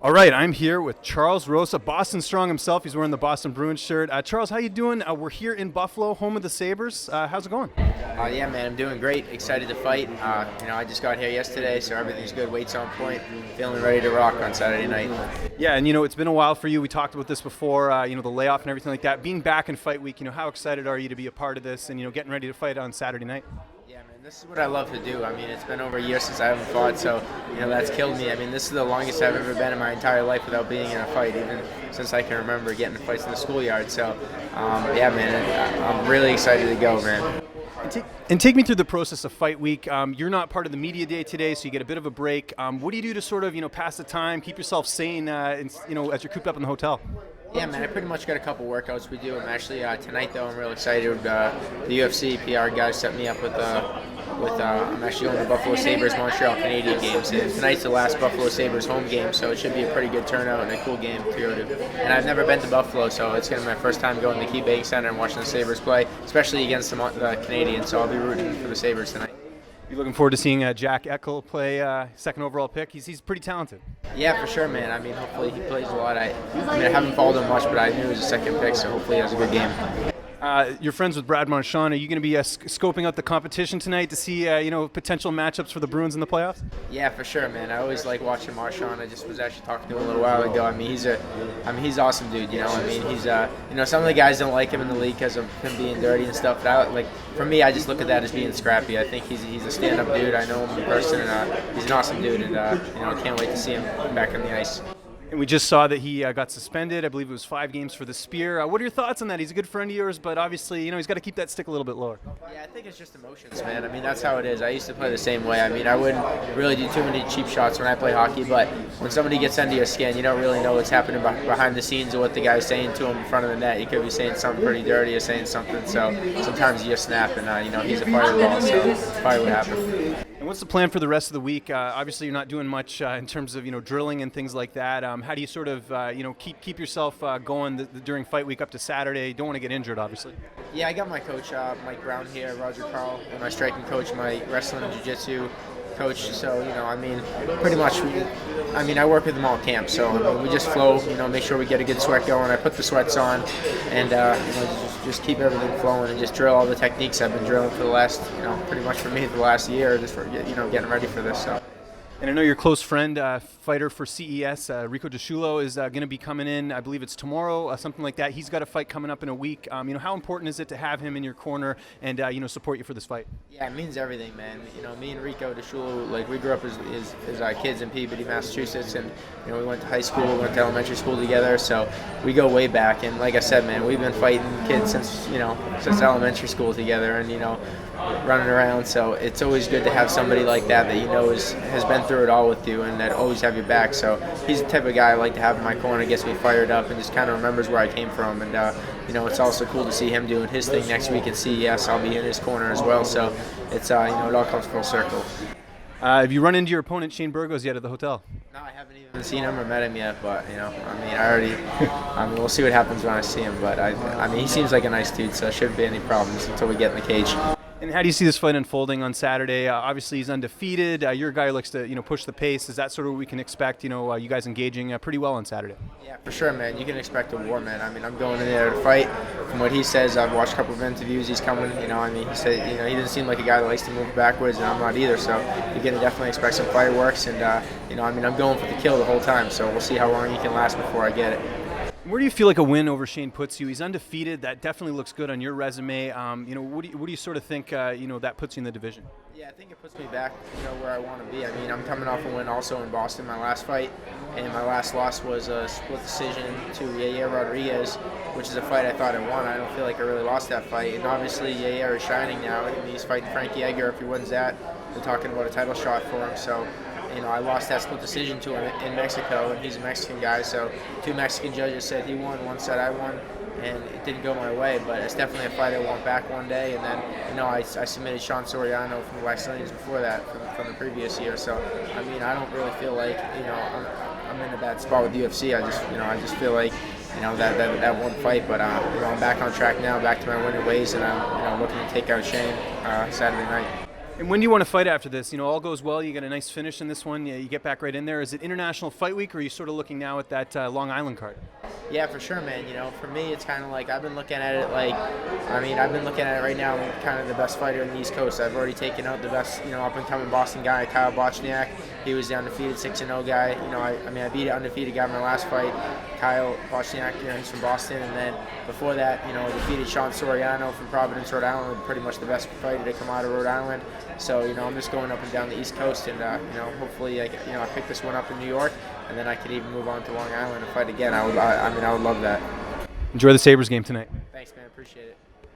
All right, I'm here with Charles Rosa, Boston Strong himself. He's wearing the Boston Bruins shirt. Charles, how you doing? We're here in Buffalo, home of the Sabres. How's it going? Yeah, man, I'm doing great. Excited to fight. I just got here yesterday, so everything's good. Weight's on point. Feeling ready to rock on Saturday night. Yeah, and it's been a while for you. We talked about this before, the layoff and everything like that. Being back in fight week, how excited are you to be a part of this and, getting ready to fight on Saturday night? Yeah, man, this is what I love to do. It's been over a year since I haven't fought, so, that's killed me. This is the longest I've ever been in my entire life without being in a fight, even since I can remember getting fights in the schoolyard. So, yeah, man, I'm really excited to go, man. And take me through the process of fight week. You're not part of the media day today, so you get a bit of a break. What do you do to sort of, pass the time, keep yourself sane, as you're cooped up in the hotel? Yeah, man, I pretty much got a couple workouts we do. I'm actually tonight though. I'm real excited. The UFC PR guys set me up with. I'm actually going to Buffalo Sabres Montreal Canadian games. And tonight's the last Buffalo Sabres home game, so it should be a pretty good turnout and a cool game to go to. And I've never been to Buffalo, so it's going to be my first time going to the Key Bank Center and watching the Sabres play, especially against the Canadians. So I'll be rooting for the Sabres tonight. You looking forward to seeing Jack Eichel play second overall pick? He's pretty talented. Yeah, for sure, man. Hopefully he plays a lot. I haven't followed him much, but I knew he was a second pick, so hopefully he has a good game. You're friends with Brad Marchand. Are you going to be scoping out the competition tonight to see potential matchups for the Bruins in the playoffs? Yeah, for sure, man. I always like watching Marchand. I just was actually talking to him a little while ago. He's he's awesome, dude. He's some of the guys don't like him in the league because of him being dirty and stuff. But for me, I just look at that as being scrappy. I think he's a stand-up dude. I know him in person, and he's an awesome dude. And I can't wait to see him back on the ice. And we just saw that he got suspended. I believe it was 5 games for the spear. What are your thoughts on that? He's a good friend of yours, but obviously, he's got to keep that stick a little bit lower. Yeah, I think it's just emotions, man. That's how it is. I used to play the same way. I wouldn't really do too many cheap shots when I play hockey, but when somebody gets under your skin, you don't really know what's happening behind the scenes or what the guy's saying to him in front of the net. He could be saying something pretty dirty or saying something, so sometimes you just snap, and, he's a fireball, so that's probably what happened. And what's the plan for the rest of the week? Obviously, you're not doing much in terms of drilling and things like that. How do you sort of keep yourself going during fight week up to Saturday? You don't want to get injured, obviously. Yeah, I got my coach Mike Brown here, Roger Carl, and my striking coach, my wrestling and jiu-jitsu coach. So pretty much. I work with them all camp, so we just flow. Make sure we get a good sweat going. I put the sweats on, and just keep everything flowing and just drill all the techniques I've been drilling for the last, pretty much for me the last year, just for getting ready for this. So. And I know your close friend, fighter for CES, Rico De Julho, is going to be coming in. I believe it's tomorrow, something like that. He's got a fight coming up in a week. How important is it to have him in your corner and support you for this fight? Yeah, it means everything, man. Me and Rico De Julho, we grew up as kids in Peabody, Massachusetts, and we went to high school, we went to elementary school together, so we go way back. And like I said, man, we've been fighting kids since elementary school together, and running around. So it's always good to have somebody like that has been through it all with you and that always have your back. So he's the type of guy I like to have in my corner, gets me fired up and just kind of remembers where I came from. And it's also cool to see him doing his thing next week at CES. I'll be in his corner as well. So it's it all comes full circle. Have you run into your opponent Shane Burgos yet at the hotel? No, I haven't even seen him or met him yet, but we'll see what happens when I see him. But he seems like a nice dude, so there shouldn't be any problems until we get in the cage. And how do you see this fight unfolding on Saturday? Obviously, he's undefeated. You're a guy who likes to, push the pace. Is that sort of what we can expect? You guys engaging pretty well on Saturday. Yeah, for sure, man. You can expect a war, man. I'm going in there to fight. From what he says, I've watched a couple of interviews. He's coming. He said, he doesn't seem like a guy that likes to move backwards, and I'm not either. So you can definitely expect some fireworks. And I'm going for the kill the whole time. So we'll see how long he can last before I get it. Where do you feel like a win over Shane puts you? He's undefeated. That definitely looks good on your resume. What do you sort of think, that puts you in the division? Yeah, I think it puts me back, where I want to be. I'm coming off a win also in Boston, my last fight, and my last loss was a split decision to Yair Rodriguez, which is a fight I thought I won. I don't feel like I really lost that fight, and obviously Yair is shining now. He's fighting Frankie Edgar. If he wins that, they're talking about a title shot for him. So. I lost that split decision to him in Mexico, and he's a Mexican guy, so 2 Mexican judges said he won, 1 said I won, and it didn't go my way, but it's definitely a fight I want back one day. And then, I submitted Sean Soriano from the Waxahachie before that, from the previous year, so, I don't really feel like, I'm in a bad spot with the UFC. I just feel like, that one fight, but, I'm back on track now, back to my winning ways, and I'm looking to take out Shane Saturday night. And when do you want to fight after this? You know, all goes well, you get a nice finish in this one, you get back right in there. Is it International Fight Week, or are you sort of looking now at that Long Island card? Yeah, for sure, man. You know, for me, it's kind of like I've been looking at it like, I've been looking at it right now. I'm kind of the best fighter in the East Coast. I've already taken out the best, up and coming Boston guy, Kyle Bochniak. He was the undefeated 6-0 guy. I beat an undefeated guy in my last fight, Kyle Bochniak. He's from Boston, and then before that, I defeated Sean Soriano from Providence, Rhode Island, pretty much the best fighter to come out of Rhode Island. So I'm just going up and down the East Coast, and hopefully, I pick this one up in New York, and then I could even move on to Long Island and fight again. I would love that. Enjoy the Sabres game tonight. Thanks, man. Appreciate it.